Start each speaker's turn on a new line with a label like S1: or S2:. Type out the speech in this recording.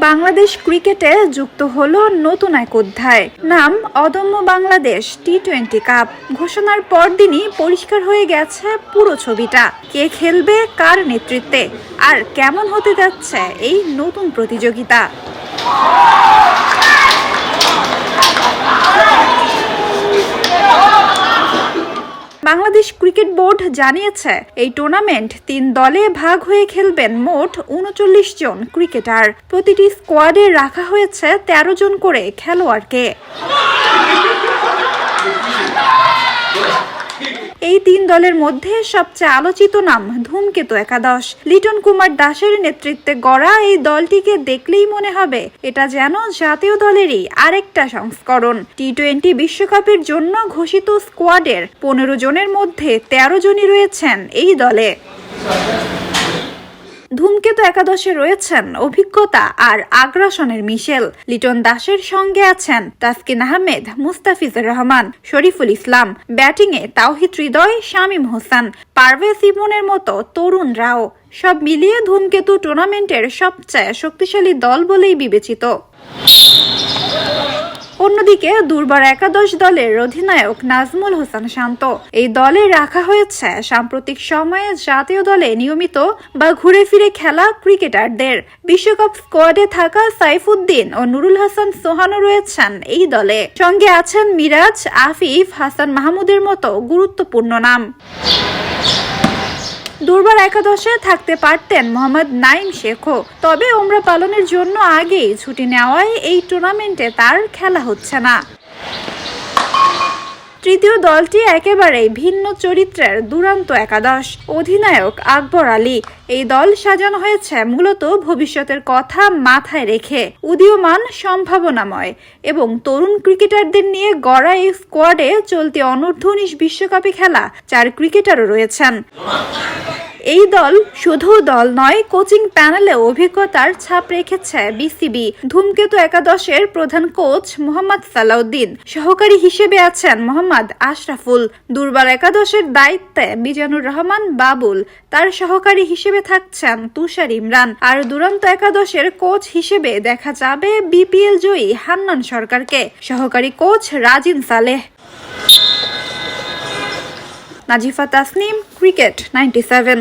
S1: বাংলাদেশ ক্রিকেটে যুক্ত হলো নতুন এক অধ্যায়। নাম অদম্য বাংলাদেশ টি-20 কাপ। ঘোষণার পরদিনই পরিষ্কার হয়ে গেছে পুরো ছবিটা। কে খেলবে, কার নেতৃত্বে, আর কেমন হতে যাচ্ছে এই নতুন প্রতিযোগিতা। বাংলাদেশ ক্রিকেট বোর্ড জানিয়েছে, এই টুর্নামেন্ট 3 দলে ভাগ হয়ে খেলবেন মোট 39 জন ক্রিকেটার। প্রতিটি স্কোয়াডে রাখা হয়েছে 13 জন করে খেলোয়াড়কে। এই 3 দলের মধ্যে সবচেয়ে আলোচিত নাম ধূমকেতু একাদশ। লিটন কুমার দাসের নেতৃত্বে গড়া এই দলটিকে দেখলেই মনে হবে এটা যেন জাতীয় দলেরই আরেকটা সংস্করণ। টি-20 বিশ্বকাপের জন্য ঘোষিত স্কোয়াডের 15 জনের মধ্যে 13 জনই রয়েছেন এই দলে। ধূমকেতু একাদশে রয়েছেন অভিজ্ঞতা আর আগ্রাসনের মিশেল। লিটন দাসের সঙ্গে আছেন তাসকিন আহমেদ, মুস্তাফিজুর রহমান, শরীফুল ইসলাম। ব্যাটিংয়ে তাওহিদ হৃদয়, শামীম হোসেন, পারভেজ ইমনের মতো তরুণরাও। সব মিলিয়ে ধূমকেতু টুর্নামেন্টের সবচেয়ে শক্তিশালী দল বলেই বিবেচিত। অন্যদিকে দুর্বার একাদশ দলের অধিনায়ক নাজমুল হোসেন শান্ত। এই দলে রাখা হয়েছে সাম্প্রতিক সময়ে জাতীয় দলে নিয়মিত বা ঘুরে ফিরে খেলা ক্রিকেটারদের। বিশ্বকাপ স্কোয়াডে থাকা সাইফুদ্দিন ও নুরুল হাসান সোহানও রয়েছেন এই দলে। সঙ্গে আছেন মিরাজ, আফিফ, হাসান মাহমুদের মতো গুরুত্বপূর্ণ নাম। দুর্বার একাদশে থাকতে পারতেন মোহাম্মদ নাইম শেখও, তবে ওমরা পালনের জন্য আগেই ছুটি নেওয়ায় এই টুর্নামেন্টে তার খেলা হচ্ছে না। তৃতীয় দলটি একেবারেই ভিন্ন চরিত্রের দুরন্ত একাদশ। অধিনায়ক আকবর আলী। এই দল সাজানো হয়েছে মূলত ভবিষ্যতের কথা মাথায় রেখে। উদীয়মান, সম্ভাবনাময় এবং তরুণ ক্রিকেটারদের নিয়ে গড়া এই স্কোয়াডে চলতি অনূর্ধ্ব-19 বিশ্বকাপে খেলা 4 ক্রিকেটারও রয়েছেন। এই দল শুধু দল নয়, কোচিং প্যানেলে অভিজ্ঞতার ছাপ রেখেছে বিসিবি। ধূমকেতু একাদশের প্রধান কোচ মোহাম্মদ সালাউদ্দিন, সহকারী হিসেবে আছেন মোহাম্মদ আশরাফুল। দুর্বার একাদশের দায়িত্বে মিজানুর রহমান বাবুল, তার সহকারী হিসেবে থাকছেন তুষার ইমরান। আর দুরন্ত একাদশের কোচ হিসেবে দেখা যাবে বিপিএল জয়ী হান্নান সরকারকে। সহকারী কোচ রাজিন সালেহ। নাজিফা তাসনিম, ক্রিকেট 97।